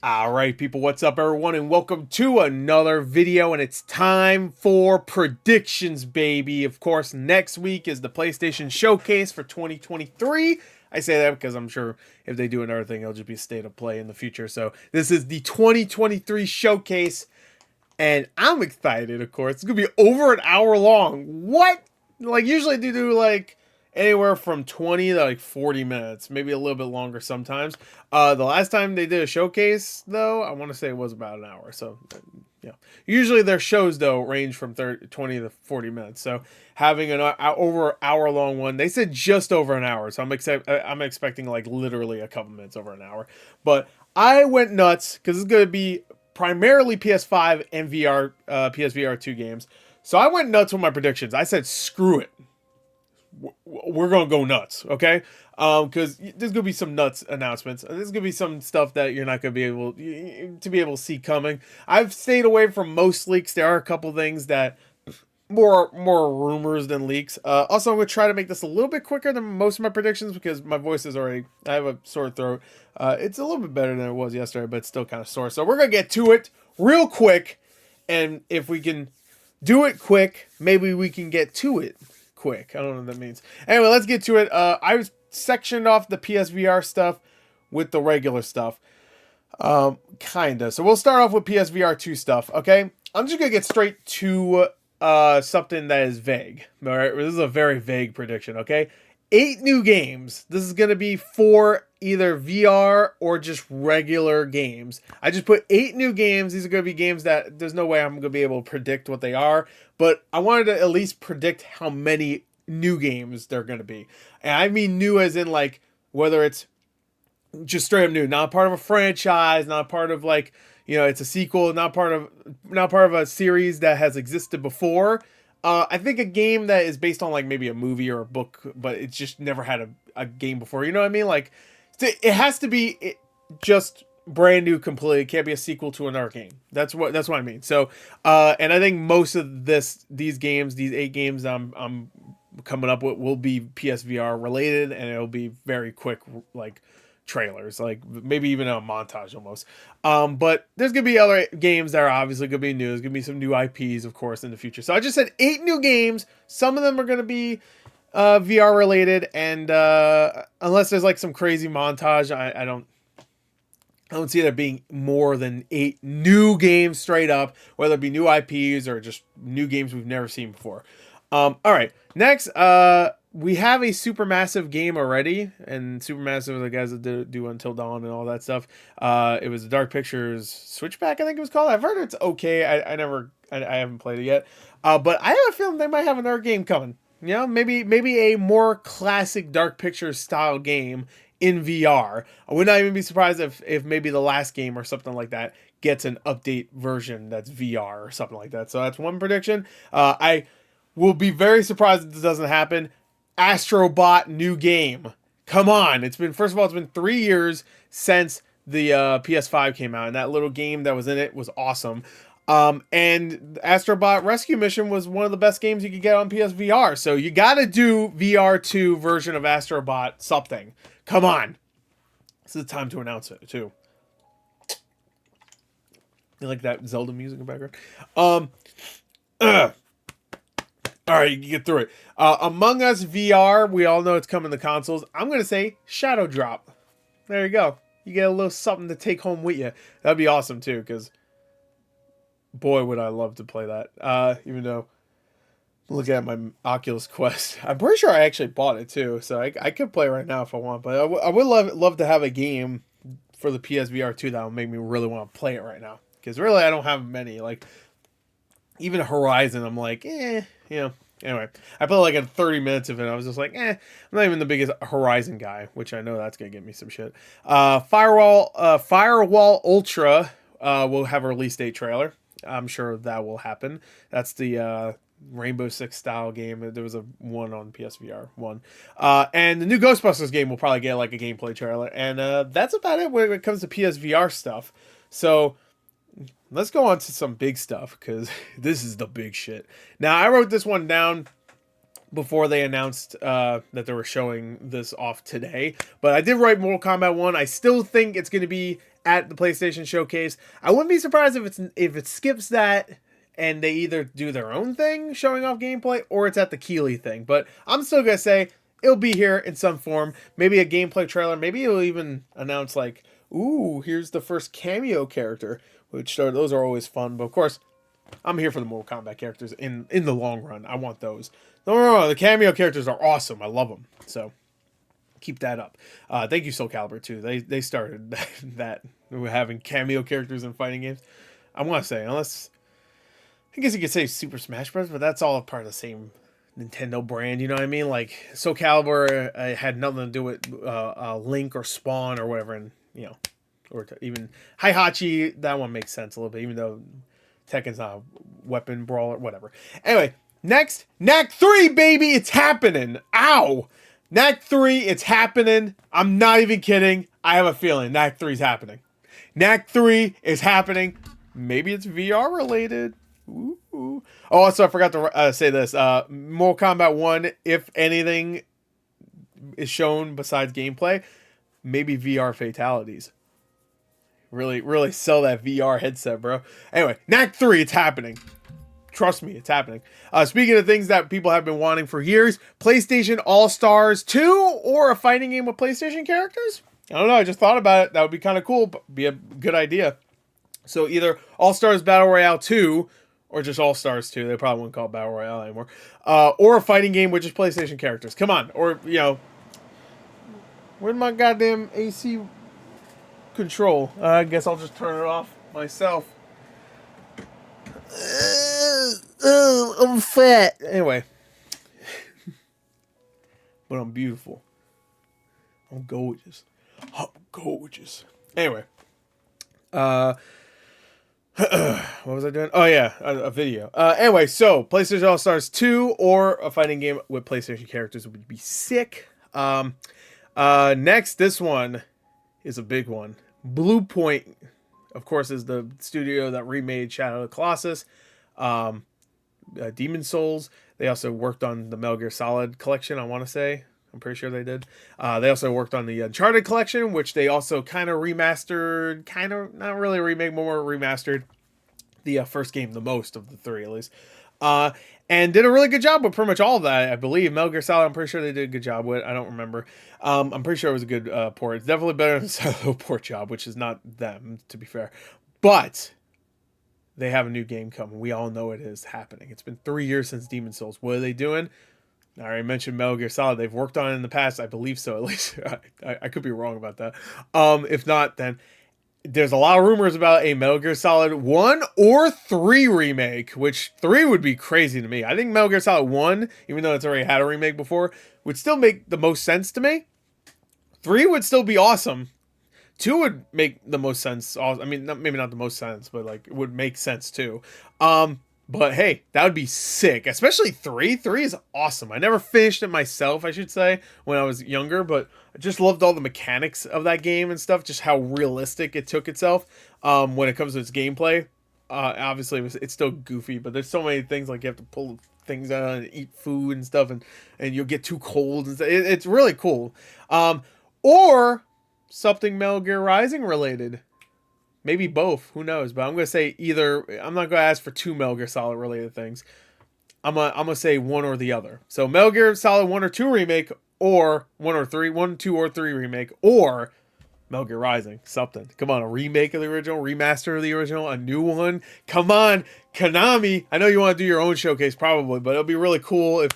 Alright people, what's up everyone, and welcome to another video, and it's time for predictions, baby. Of course, next week is the PlayStation Showcase for 2023. I say that because I'm sure if they do another thing, it'll just be state of play in the future. So this is the 2023 Showcase, and I'm excited, of course. It's going to be over an hour long. What? Like, usually they do like anywhere from 20 to like 40 minutes, maybe a little bit longer sometimes. The last time they did a showcase, though, I want to say it was about an hour. So, yeah. Usually their shows, though, range from 20 to 40 minutes. So, having an over hour long one, they said just over an hour. So, I'm expecting like literally a couple minutes over an hour. But I went nuts because it's going to be primarily PS5 and VR, PSVR 2 games. So, I went nuts with my predictions. I said, screw it. We're gonna go nuts, okay? Because there's gonna be some nuts announcements. There's gonna be some stuff that you're not gonna be able to see coming. I've stayed away from most leaks. There are a couple things that more rumors than leaks. Also, I'm gonna try to make this a little bit quicker than most of my predictions because my voice is already. I have a sore throat. It's a little bit better than it was yesterday, but it's still kind of sore. So we're gonna get to it real quick, and if we can do it quick, maybe we can get to it quick. I don't know what that means. Anyway, let's get to it. I sectioned off the PSVR stuff with the regular stuff. Kinda. So we'll start off with PSVR 2 stuff, okay? I'm just gonna get straight to something that is vague. Alright, this is a very vague prediction, okay? 8 new games. This is gonna be for either VR or just regular games. I just put 8 new games. These are going to be games that there's no way I'm going to be able to predict what they are, but I wanted to at least predict how many new games they're going to be. And I mean new as in like whether it's just straight up new, not part of a franchise, not part of like, you know, it's a sequel, not part of a series that has existed before. I think a game that is based on like maybe a movie or a book, but it's just never had a game before. You know what I mean? Like, it has to be just brand new completely. It can't be a sequel to another game. That's what I mean. So, and I think most of these games, these 8 games I'm coming up with will be PSVR related, and it'll be very quick, like trailers, like maybe even a montage almost. But there's gonna be other games that are obviously gonna be new. There's gonna be some new IPs, of course, in the future. So I just said 8 new games. Some of them are gonna be VR related, and unless there's like some crazy montage, I don't see there being more than 8 new games straight up, whether it be new IPs or just new games we've never seen before. All right, next, we have a Supermassive game already, and Supermassive are the guys that do Until Dawn and all that stuff. It was Dark Pictures Switchback, I think it was called. I've heard it's okay. I haven't played it yet, but I have a feeling they might have another game coming. You know, maybe a more classic Dark Pictures style game in VR. I would not even be surprised if maybe the last game or something like that gets an update version that's VR or something like that. So that's one prediction. I will be very surprised if this doesn't happen. Astrobot new game. Come on. First of all, it's been 3 years since the PS5 came out, and that little game that was in it was awesome. And Astrobot Rescue Mission was one of the best games you could get on PSVR. So you got to do VR2 version of Astrobot something. Come on. This is the time to announce it, too. You like that Zelda music in the background? All right, you can get through it. Among Us VR, we all know it's coming to consoles. I'm going to say Shadow Drop. There you go. You get a little something to take home with you. That'd be awesome, too, because boy, would I love to play that. Even though, looking at my Oculus Quest, I'm pretty sure I actually bought it too, so I could play right now if I want. But I would love to have a game for the PSVR 2 that would make me really want to play it right now. Because really, I don't have many. Like, even Horizon, I'm like, you know. Anyway, I played like 30 minutes of it. I was just like, I'm not even the biggest Horizon guy, which I know that's gonna get me some shit. Firewall Ultra will have a release date trailer. I'm sure that will happen. That's the Rainbow Six style game. There was a one on PSVR 1. And the new Ghostbusters game will probably get like a gameplay trailer. And that's about it when it comes to PSVR stuff. So let's go on to some big stuff, because this is the big shit. Now, I wrote this one down before they announced that they were showing this off today. But I did write Mortal Kombat 1. I still think it's going to be at the PlayStation Showcase. I wouldn't be surprised if it skips that and they either do their own thing showing off gameplay or it's at the Keighley thing. But I'm still gonna say it'll be here in some form. Maybe a gameplay trailer. Maybe it'll even announce like, ooh, here's the first cameo character, which those are always fun. But of course, I'm here for the Mortal Kombat characters in the long run. I want those. No, the cameo characters are awesome. I love them. So keep that up. Thank you, Soul Calibur, too. They started that having cameo characters in fighting games. I want to say, unless I guess you could say Super Smash Bros., but that's all part of the same Nintendo brand. You know what I mean? Like Soul Calibur had nothing to do with Link or Spawn or whatever, and you know, or even Heihachi. That one makes sense a little bit, even though Tekken's not a weapon brawler, whatever. Anyway, next, Knack 3, baby, it's happening. Ow! Knack 3, it's happening. I'm not even kidding. I have a feeling Knack 3 is happening. Knack 3 is happening. Maybe it's VR related. Ooh. Oh, also, I forgot to say this. Mortal Kombat 1, if anything is shown besides gameplay, maybe VR fatalities. Really sell that VR headset, bro. Anyway, Knack 3, it's happening. Trust me, it's happening. Speaking of things that people have been wanting for years, PlayStation All-Stars 2 or a fighting game with PlayStation characters? I don't know, I just thought about it. That would be kind of cool, but be a good idea. So either All-Stars Battle Royale 2 or just All-Stars 2. They probably wouldn't call it Battle Royale anymore. Or a fighting game with just PlayStation characters. Come on. Or, you know, where's my goddamn AC control? I guess I'll just turn it off myself. I'm fat. Anyway. But I'm beautiful. I'm gorgeous. I'm gorgeous. Anyway. What was I doing? Oh yeah, a video. Anyway, so PlayStation All-Stars 2 or a fighting game with PlayStation characters would be sick. Next, this one is a big one. Blue Point, of course, is the studio that remade Shadow of the Colossus, Demon Souls. They also worked on the Metal Gear Solid collection, I want to say. I'm pretty sure they did. They also worked on the Uncharted collection, which they also kind of remastered, kind of, not really remake, more remastered the first game the most of the three, at least. And did a really good job with pretty much all of that, I believe. Metal Gear Solid, I'm pretty sure they did a good job with. I don't remember. I'm pretty sure it was a good port. It's definitely better than the port job, which is not them, to be fair. But they have a new game coming. We all know it is happening. It's been 3 years since Demon Souls. What are they doing? I already mentioned Metal Gear Solid. They've worked on it in the past. I believe so, at least. I could be wrong about that. If not, then there's a lot of rumors about a Metal Gear Solid 1 or 3 remake, which 3 would be crazy to me. I think Metal Gear Solid 1, even though it's already had a remake before, would still make the most sense to me. 3 would still be awesome. 2 would make the most sense. I mean, maybe not the most sense, but like it would make sense too. But hey, that would be sick. Especially 3. 3 is awesome. I never finished it myself, I should say, when I was younger, but I just loved all the mechanics of that game and stuff, just how realistic it took itself when it comes to its gameplay. Obviously, it's still goofy, but there's so many things, like you have to pull things out and eat food and stuff, and you'll get too cold. And stuff. It's really cool. Or something Metal Gear Rising related. Maybe both. Who knows? But I'm going to say either. I'm not going to ask for 2 Metal Gear Solid related things. I'm gonna say one or the other. So Metal Gear Solid 1 or 2 remake, or 1 or 3, 1, 2 or 3 remake, or Metal Gear Rising. Something. Come on, a remake of the original, remaster of the original, a new one. Come on, Konami. I know you want to do your own showcase probably, but it'll be really cool if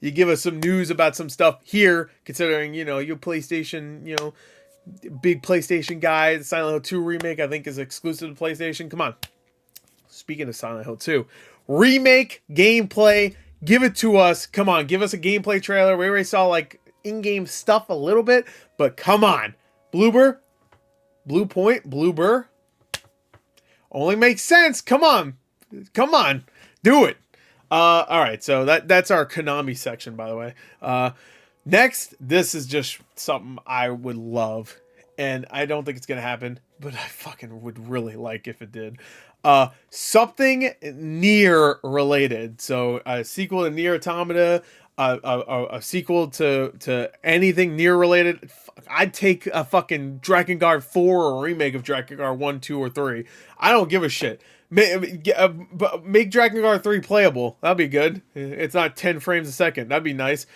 you give us some news about some stuff here, considering, you know, your PlayStation, you know, big PlayStation guy. The Silent Hill 2 remake, I think, is exclusive to PlayStation. Come on. Speaking of Silent Hill 2, remake, gameplay, give it to us. Come on, give us a gameplay trailer. We already saw, like, in-game stuff a little bit, but come on. Blue Point, Bloober. Only makes sense. Come on. Come on. Do it. All right, so that's our Konami section, by the way. Next, this is just something I would love, and I don't think it's going to happen, but I fucking would really like if it did. Something Nier related. So a sequel to Nier Automata, a sequel to anything Nier related. I'd take a fucking Drakengard 4 or a remake of Drakengard 1, 2, or 3. I don't give a shit. Make Drakengard 3 playable. That'd be good. It's not 10 frames a second. That'd be nice.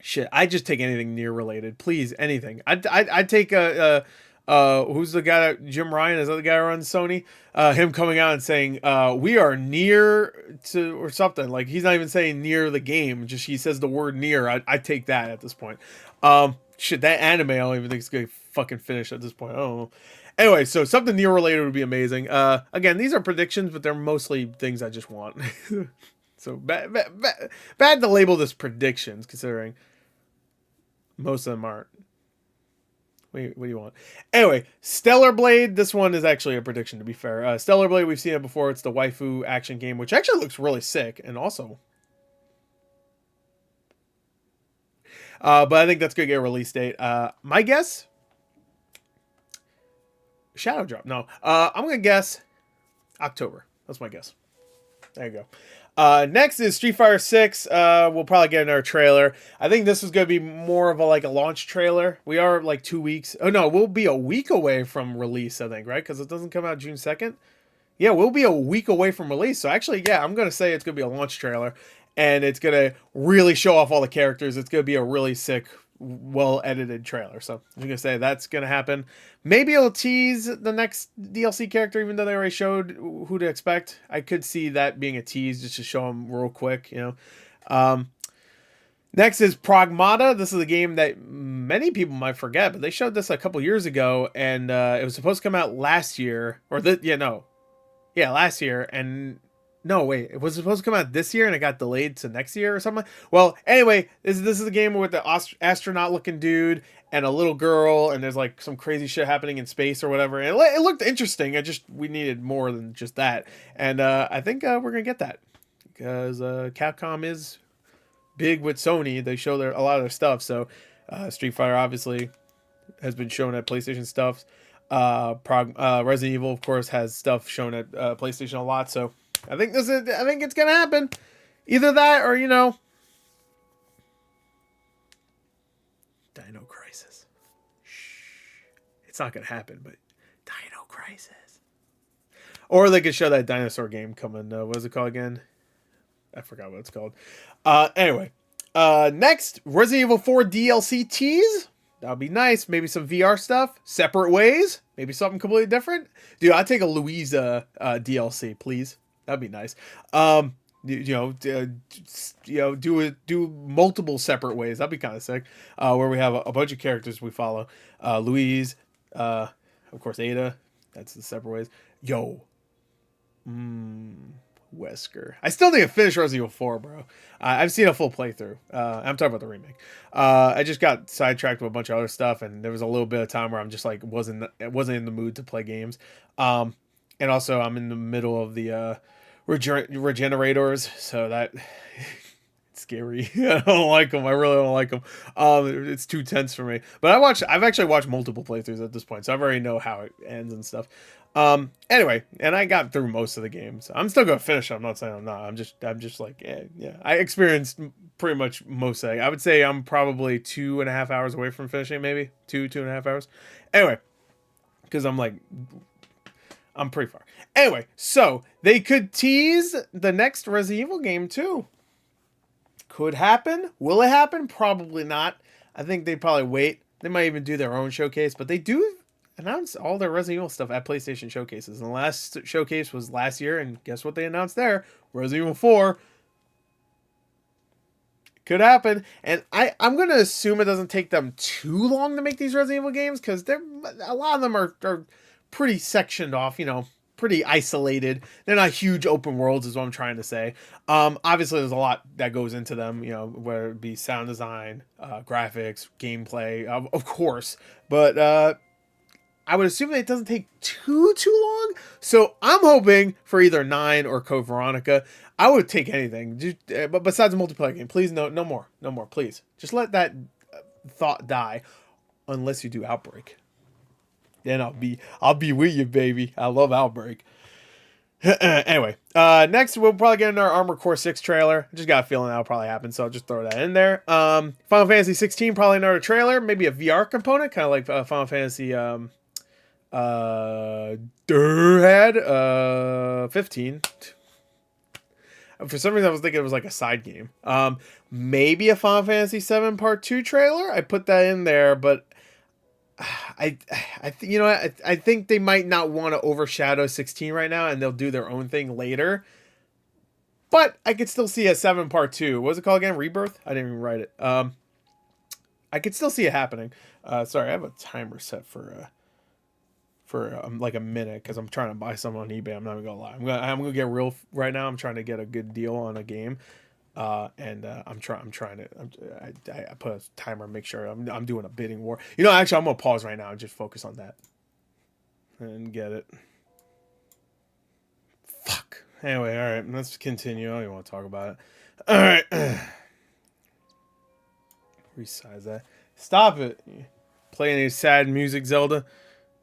Shit, I'd just take anything Nier related. Please, anything. I'd take who's the guy that Jim Ryan, is that the guy who runs Sony? Him coming out and saying, we are near to, or something. Like, he's not even saying near the game, just he says the word near. I'd take that at this point. Shit, that anime I don't even think it's gonna fucking finish at this point. I don't know. Anyway, so something Nier related would be amazing. Again, these are predictions, but they're mostly things I just want. So bad to label this predictions, considering most of them aren't. Wait, what do you want? Anyway, Stellar Blade. This one is actually a prediction, to be fair. Stellar Blade, we've seen it before. It's the waifu action game, which actually looks really sick. And also... but I think that's going to get a release date. My guess? Shadow Drop. No. I'm going to guess October. That's my guess. There you go. Next is Street Fighter 6. We'll probably get another trailer. I think this is going to be more of a launch trailer. We are like 2 weeks. Oh no, we'll be a week away from release, I think, right? Because it doesn't come out June 2nd. Yeah, we'll be a week away from release. So actually, yeah, I'm going to say it's going to be a launch trailer. And it's going to really show off all the characters. It's going to be a really sick, well-edited trailer. So I'm going to say that's going to happen. Maybe it'll tease the next DLC character, even though they already showed who to expect. I could see that being a tease just to show them real quick, you know. Next is Pragmata. This is a game that many people might forget, but they showed this a couple years ago, and it was supposed to come out last year. Last year, and... No, wait. It was supposed to come out this year, and it got delayed to next year or something. Well, anyway, this is a game with the astronaut-looking dude and a little girl, and there's like some crazy shit happening in space or whatever. And it looked interesting. We needed more than just that. And I think we're gonna get that because Capcom is big with Sony. They show a lot of their stuff. So Street Fighter obviously has been shown at PlayStation stuff. Resident Evil, of course, has stuff shown at PlayStation a lot. So. I think it's gonna happen. Either that or, you know, Dino Crisis. Shh. It's not gonna happen, but Dino Crisis. Or they could show that dinosaur game coming. What is it called again? I forgot what it's called. Anyway. Next, Resident Evil 4 DLC tease. That would be nice. Maybe some VR stuff. Separate Ways. Maybe something completely different. Dude, I'd take a Louisa DLC, please. That'd be nice. Do multiple separate ways. That'd be kind of sick. Where we have a bunch of characters we follow. Louise, of course, Ada. That's the separate ways. Wesker. I still need to finish Resident Evil 4, bro. I've seen a full playthrough. I'm talking about the remake. I just got sidetracked with a bunch of other stuff, and there was a little bit of time where I'm just like wasn't in the mood to play games. And also I'm in the middle of the regenerators, so that it's scary. I don't like them. I really don't like them. It's too tense for me. But I've actually watched multiple playthroughs at this point, so I already know how it ends and stuff. Anyway, and I got through most of the games. I'm still gonna finish it. I'm not saying I'm not. I'm just like, yeah. I experienced pretty much most of it. I would say I'm probably 2.5 hours away from finishing, maybe 2.5 hours. Anyway, because I'm pretty far. Anyway, so they could tease the next Resident Evil game too. Could happen. Will it happen? Probably not. I think they'd probably wait. They might even do their own showcase, but they do announce all their Resident Evil stuff at PlayStation showcases. And the last showcase was last year, and guess what they announced there? Resident Evil 4. Could happen. And I'm going to assume it doesn't take them too long to make these Resident Evil games, because a lot of them are pretty sectioned off, pretty isolated. They're not huge open worlds is what I'm trying to say. Obviously there's a lot that goes into them, whether it be sound design, graphics, gameplay, of course. But I would assume that it doesn't take too long. So I'm hoping for either 9 or Code Veronica. I would take anything, but besides a multiplayer game, please no more, please. Just let that thought die, unless you do Outbreak. Then I'll be with you, baby. I love Outbreak. Anyway, next we'll probably get into our Armored Core 6 trailer. I just got a feeling that'll probably happen, so I'll just throw that in there. Final Fantasy 16, probably another trailer, maybe a VR component, kind of like Final Fantasy Durhad 15. For some reason, I was thinking it was like a side game. Maybe a Final Fantasy 7 Part 2 trailer. I put that in there, but you know, I think they might not want to overshadow 16 right now, and they'll do their own thing later. But I could still see a 7 Part 2. What was it called again? Rebirth? I didn't even write it. I could still see it happening. Sorry, I have a timer set for like a minute because I'm trying to buy some on eBay. I'm not even gonna lie. I'm gonna get real right now. I'm trying to get a good deal on a game. I'm trying to. I put a timer, make sure I'm doing a bidding war. You know, actually, I'm gonna pause right now and just focus on that and get it. Fuck. Anyway, all right, let's continue. I don't even want to talk about it. All right, resize that. Stop it. Play any sad music, Zelda.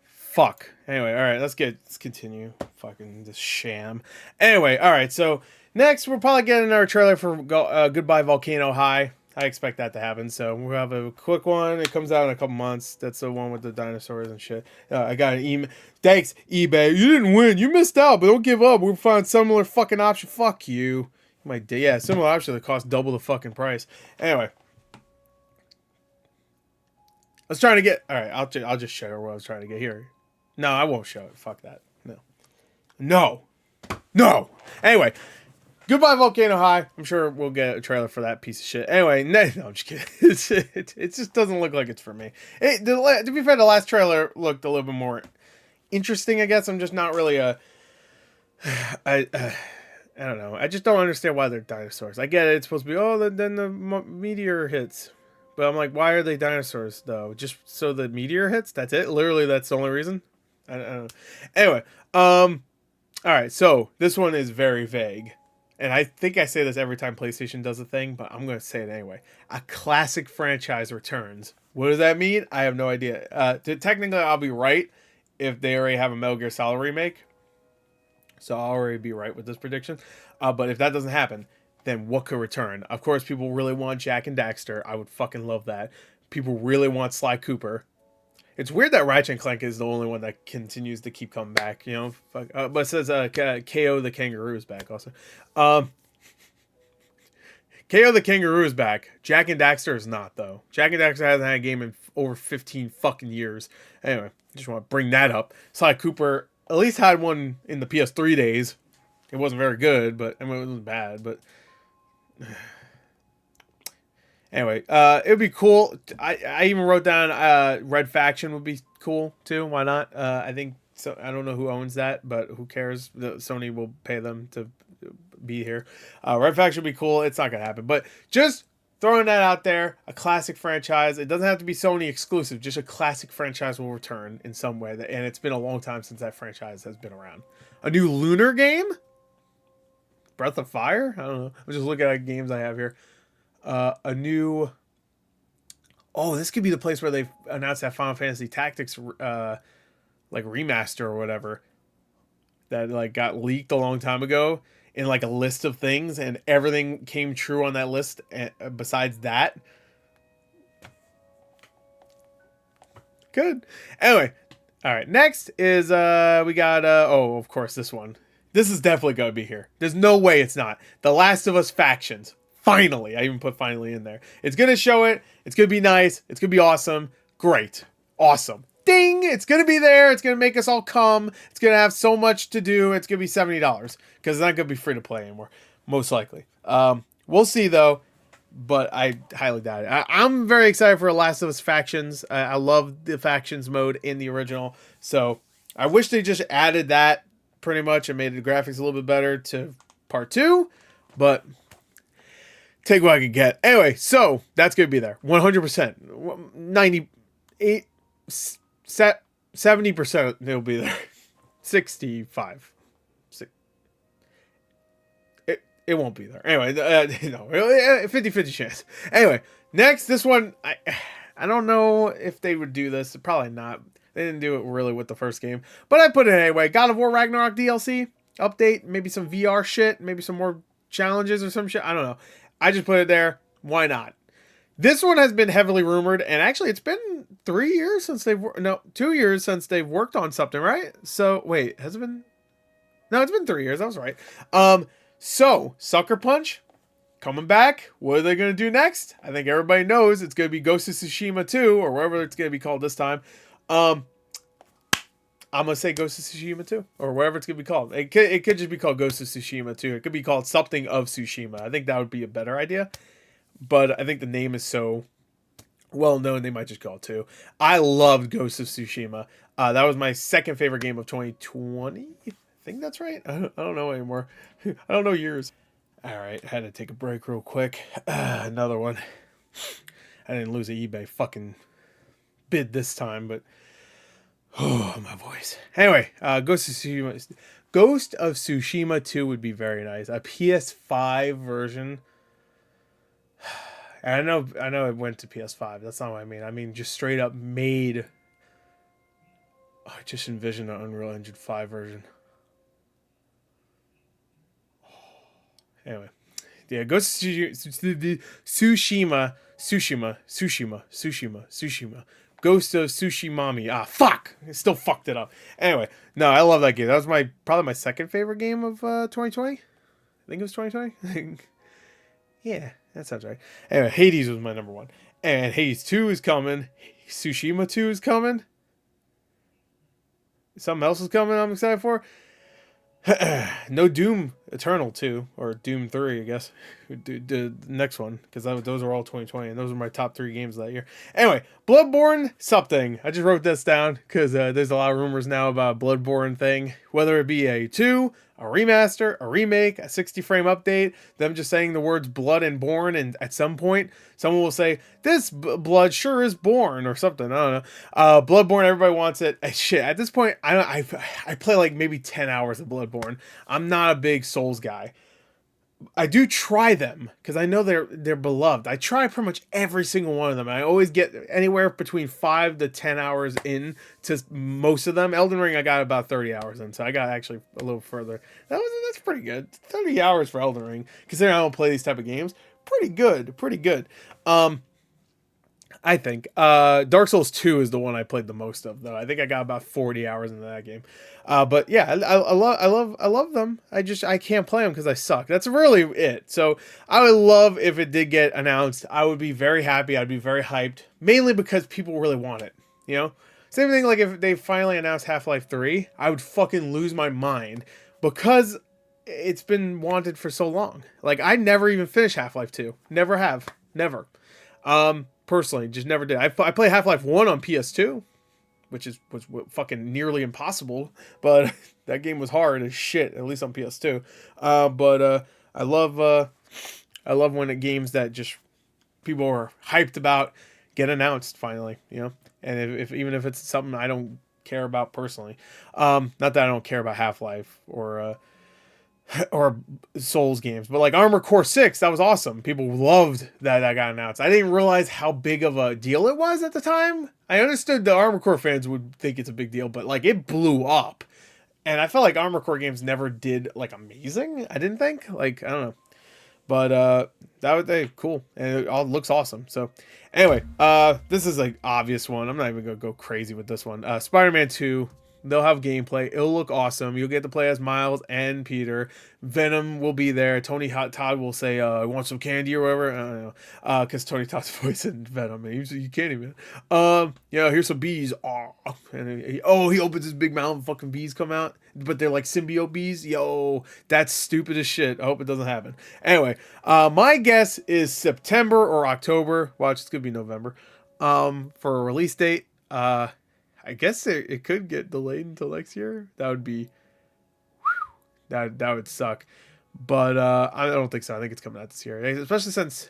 Fuck. Anyway, all right, let's continue. Fucking this sham. Anyway, all right, so. Next, we're probably getting our trailer for Goodbye Volcano High. I expect that to happen, so we'll have a quick one. It comes out in a couple months. That's the one with the dinosaurs and shit. I got an email. Thanks, eBay. You didn't win. You missed out, but don't give up. We'll find similar fucking option. Fuck you. Yeah, similar option that costs double the fucking price. Anyway. I was trying to get... Alright, I'll just show you what I was trying to get here. No, I won't show it. Fuck that. No. Anyway... Goodbye Volcano High. I'm sure we'll get a trailer for that piece of shit. Anyway, no, I'm just kidding. It just doesn't look like it's for me. To be fair, the last trailer looked a little bit more interesting, I guess. I'm just not really I don't know. I just don't understand why they're dinosaurs. I get it. It's supposed to be, then the meteor hits. But I'm like, why are they dinosaurs, though? Just so the meteor hits? That's it? Literally, that's the only reason? I don't know. Anyway, all right, so this one is very vague. And I think I say this every time PlayStation does a thing, but I'm going to say it anyway. A classic franchise returns. What does that mean? I have no idea. Technically, I'll be right if they already have a Metal Gear Solid remake. So I'll already be right with this prediction. But if that doesn't happen, then what could return? Of course, people really want Jak and Daxter. I would fucking love that. People really want Sly Cooper. It's weird that Ratchet and Clank is the only one that continues to keep coming back, you know. But it says KO the Kangaroo is back also. KO the Kangaroo is back. Jak and Daxter is not, though. Jak and Daxter hasn't had a game in over 15 fucking years. Anyway, just want to bring that up. Sly Cooper at least had one in the PS3 days. It wasn't very good, but I mean, it wasn't bad, but... Anyway, it would be cool. I even wrote down Red Faction would be cool too. Why not? I think so. I don't know who owns that, but who cares? Sony will pay them to be here. Red Faction would be cool. It's not gonna happen, but just throwing that out there. A classic franchise. It doesn't have to be Sony exclusive. Just a classic franchise will return in some way, and it's been a long time since that franchise has been around. A new Lunar game. Breath of Fire. I don't know. I'm just looking at games I have here. A new... Oh, this could be the place where they announced that Final Fantasy Tactics like remaster or whatever that like got leaked a long time ago in like a list of things, and everything came true on that list besides that. Good. Anyway, all right. Next is we got of course this one. This is definitely gonna be here. There's no way it's not. The Last of Us Factions. Finally, I even put finally in there. It's going to show it. It's going to be nice. It's going to be awesome. Great. Awesome. Ding! It's going to be there. It's going to make us all come. It's going to have so much to do. It's going to be $70 because it's not going to be free to play anymore, most likely. We'll see, though, but I highly doubt it. I'm very excited for Last of Us Factions. I love the Factions mode in the original, so I wish they just added that pretty much and made the graphics a little bit better to Part 2, but... Take what I can get. Anyway, so that's going to be there. 100%. 98, 70% it'll be there. 65. It won't be there. Anyway, no, 50-50 chance. Anyway, next, this one, I don't know if they would do this. Probably not. They didn't do it really with the first game. But I put it anyway. God of War Ragnarok DLC. update, maybe some VR shit, maybe some more challenges or some shit. I don't know. I just put it there. Why not? This one has been heavily rumored, and actually, it's been 3 years since 2 years since they've worked on something, right? So wait, has it been? No, it's been 3 years. I was right. So Sucker Punch coming back. What are they gonna do next? I think everybody knows it's gonna be Ghost of Tsushima 2, or whatever it's gonna be called this time. I'm gonna say Ghost of Tsushima 2, or whatever it's gonna be called. It could just be called Ghost of Tsushima 2. It could be called something of Tsushima. I think that would be a better idea. But I think the name is so well known, they might just call it 2. I loved Ghost of Tsushima. That was my second favorite game of 2020. I think that's right. I don't know anymore. I don't know years. All right, I had to take a break real quick. Another one. I didn't lose an eBay fucking bid this time, but oh, my voice. Anyway, Ghost of Tsushima 2 would be very nice. A PS5 version. I know it went to PS5. That's not what I mean. I mean just straight up made. I just envisioned an Unreal Engine 5 version. Anyway, yeah, Ghost of Tsushima. Ghost of Tsushima. Ah, fuck! I still fucked it up. Anyway, no, I love that game. That was probably my second favorite game of 2020. I think it was 2020. Yeah, that sounds right. Anyway, Hades was my number 1. And Hades 2 is coming. Tsushima 2 is coming. Something else is coming I'm excited for. No Doom Eternal 2, or Doom 3, I guess. The next one, because those are all 2020, and those are my top 3 games that year. Anyway, Bloodborne something. I just wrote this down because there's a lot of rumors now about a Bloodborne thing. Whether it be a 2, a remaster, a remake, a 60 frame update, them just saying the words blood and born, and at some point someone will say this blood sure is born or something. I don't know. Bloodborne, everybody wants it. Shit, at this point I play like maybe 10 hours of Bloodborne. I'm not a big Souls guy. I do try them because I know they're beloved. I try pretty much every single one of them. I always get anywhere between 5 to 10 hours in to most of them. Elden Ring, I got about 30 hours in, so I got actually a little further. That's pretty good. 30 hours for Elden Ring, considering I don't play these type of games. Pretty good. I think Dark Souls 2 is the one I played the most of, though. I think I got about 40 hours into that game. But yeah, I love them. I can't play them because I suck. That's really it. So I would love if it did get announced. I would be very happy. I'd be very hyped, mainly because people really want it. You know, same thing like if they finally announced Half-Life 3, I would fucking lose my mind because it's been wanted for so long. Like I never even finished Half-Life 2. Never have. Never. Personally, just never did. I played Half-Life 1 on PS2, which was fucking nearly impossible, but that game was hard as shit, at least on PS2. But I love when games that just people are hyped about get announced finally, you know? And if even if it's something I don't care about personally. Not that I don't care about Half-Life or Souls games, but like Armored Core 6, that was awesome. People loved that got announced. I didn't realize how big of a deal it was at the time. I understood the Armored Core fans would think it's a big deal, but like it blew up. And I felt like Armored Core games never did like amazing. I didn't think, like, I don't know. But that was cool, and it all looks awesome. So anyway, this is like obvious one. I'm not even gonna go crazy with this one. Spider-Man 2. They'll have gameplay. It'll look awesome. You'll get to play as Miles and Peter. Venom will be there. Tony Todd will say, "I want some candy" or whatever. I don't know, because Tony Todd's voice in Venom. You can't even. Yeah, here's some bees. Oh, and he opens his big mouth and fucking bees come out, but they're like symbiote bees. Yo, that's stupid as shit. I hope it doesn't happen. Anyway, my guess is September or October. Watch, it's gonna be November. For a release date. I guess it could get delayed until next year. That would be, that would suck. But I don't think so. I think it's coming out this year, especially since,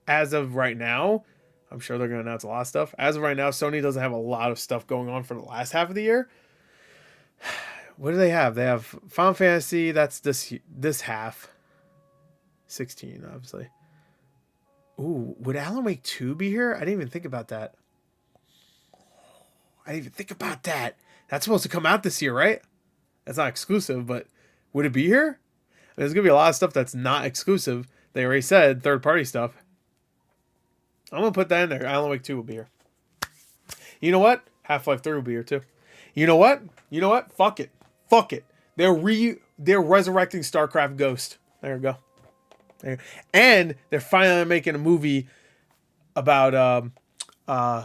as of right now, I'm sure they're going to announce a lot of stuff. As of right now, Sony doesn't have a lot of stuff going on for the last half of the year. What do they have? They have Final Fantasy. That's this half. 16, obviously. Ooh, would Alan Wake 2 be here? I didn't even think about that. I didn't even think about that. That's supposed to come out this year, right? That's not exclusive, but Would it be here? There's going to be a lot of stuff that's not exclusive. They already said third-party stuff. I'm going to put that in there. Alan Wake 2 will be here. You know what? Half-Life 3 will be here too. You know what? You know what? Fuck it. Fuck it. They're resurrecting StarCraft Ghost. There we go. And they're finally making a movie about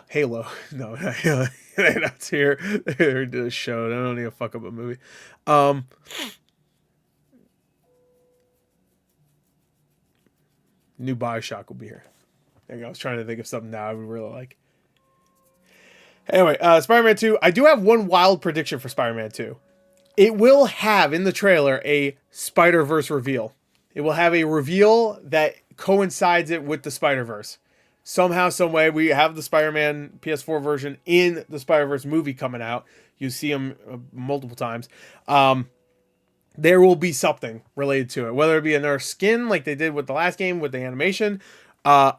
Halo. No, not Halo. That's here. They did a show. They don't need to fuck up a movie. New Bioshock will be here. There you go. I was trying to think of something now I would really like. Anyway, Spider-Man 2. I do have one wild prediction for Spider-Man 2. It will have in the trailer a Spider-Verse reveal. It will have a reveal that coincides it with the Spider-Verse. Somehow, some way, we have the Spider-Man PS4 version in the Spider-Verse movie coming out. You see them multiple times. There will be something related to it, whether it be another skin like they did with the last game with the animation. I'm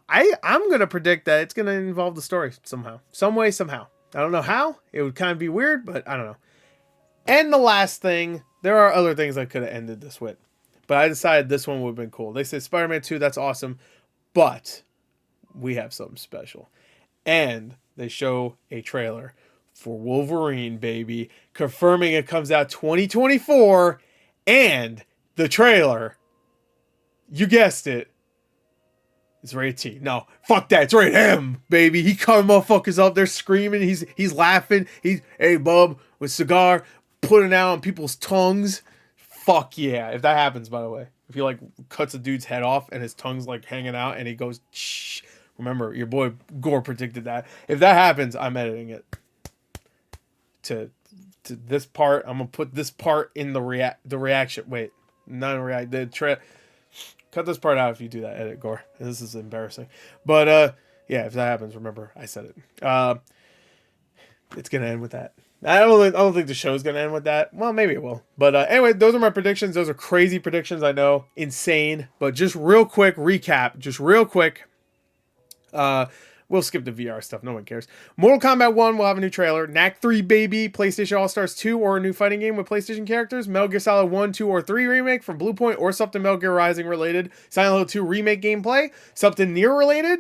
going to predict that it's going to involve the story somehow. Some way, somehow. I don't know how. It would kind of be weird, but I don't know. And the last thing, there are other things I could have ended this with. But I decided this one would have been cool. They said Spider-Man 2, that's awesome. But we have something special. And they show a trailer for Wolverine, baby. Confirming it comes out 2024. And the trailer, you guessed it, it's rated T. No, fuck that. It's rated M, baby. He cutting motherfuckers up. They're screaming. He's laughing. Hey, bub, with cigar, putting out on people's tongues. Fuck yeah. If that happens, by the way. If he, like, cuts a dude's head off and his tongue's, like, hanging out and he goes, shh. Remember, your boy Gore predicted that. If that happens, I'm editing it to this part. I'm going to put this part in the reaction. Wait, not react. Cut this part out if you do that edit, Gore. This is embarrassing. But, yeah, if that happens, remember, I said it. It's going to end with that. I don't think the show's going to end with that. Well, maybe it will. But anyway, those are my predictions. Those are crazy predictions, I know. Insane. But just real quick recap. Just real quick. We'll skip the VR stuff. No one cares. Mortal Kombat 1 will have a new trailer. Knack 3 baby. PlayStation All-Stars 2 or a new fighting game with PlayStation characters. Metal Gear Solid 1, 2, or 3 remake from Bluepoint or something Metal Gear Rising related. Silent Hill 2 remake gameplay. Something Nier related.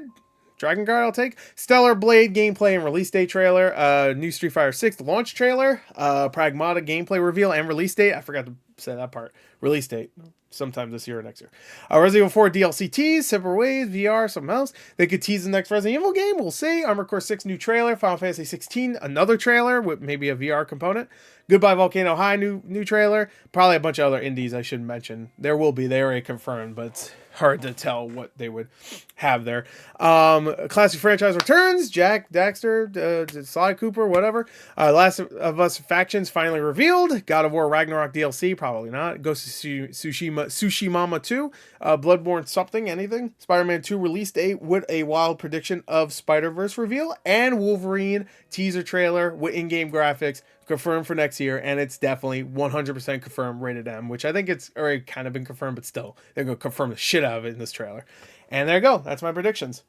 Dragon Guard I'll take. Stellar Blade gameplay and release date trailer. New Street Fighter 6 launch trailer. Pragmata gameplay reveal and release date. I forgot to say that part. Release date. Sometime this year or next year. Resident Evil 4 DLC tease, Separate Ways, VR, something else. They could tease the next Resident Evil game. We'll see. Armored Core 6 new trailer. Final Fantasy 16 another trailer with maybe a VR component. Goodbye Volcano High new trailer. Probably a bunch of other indies I shouldn't mention. There will be. They already confirmed, but it's hard to tell what they would have there. Classic franchise returns. Jack, Daxter, Sly Cooper, whatever. Last of Us factions finally revealed. God of War Ragnarok DLC, probably not. Ghost of Tsushima 2. Bloodborne something, anything. Spider-Man 2 release date with a wild prediction of Spider-Verse reveal. And Wolverine teaser trailer with in-game graphics confirmed for next year, and it's definitely 100% confirmed rated M, which I think it's already kind of been confirmed, but still, they're going to confirm the shit out of it in this trailer. And there you go. That's my predictions.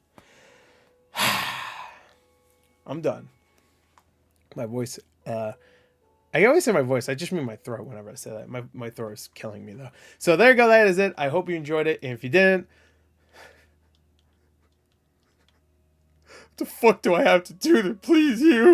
I'm done. My voice, I always say my voice. I just mean my throat whenever I say that. My throat is killing me, though. So there you go. That is it. I hope you enjoyed it. And if you didn't, what the fuck do I have to do to please you?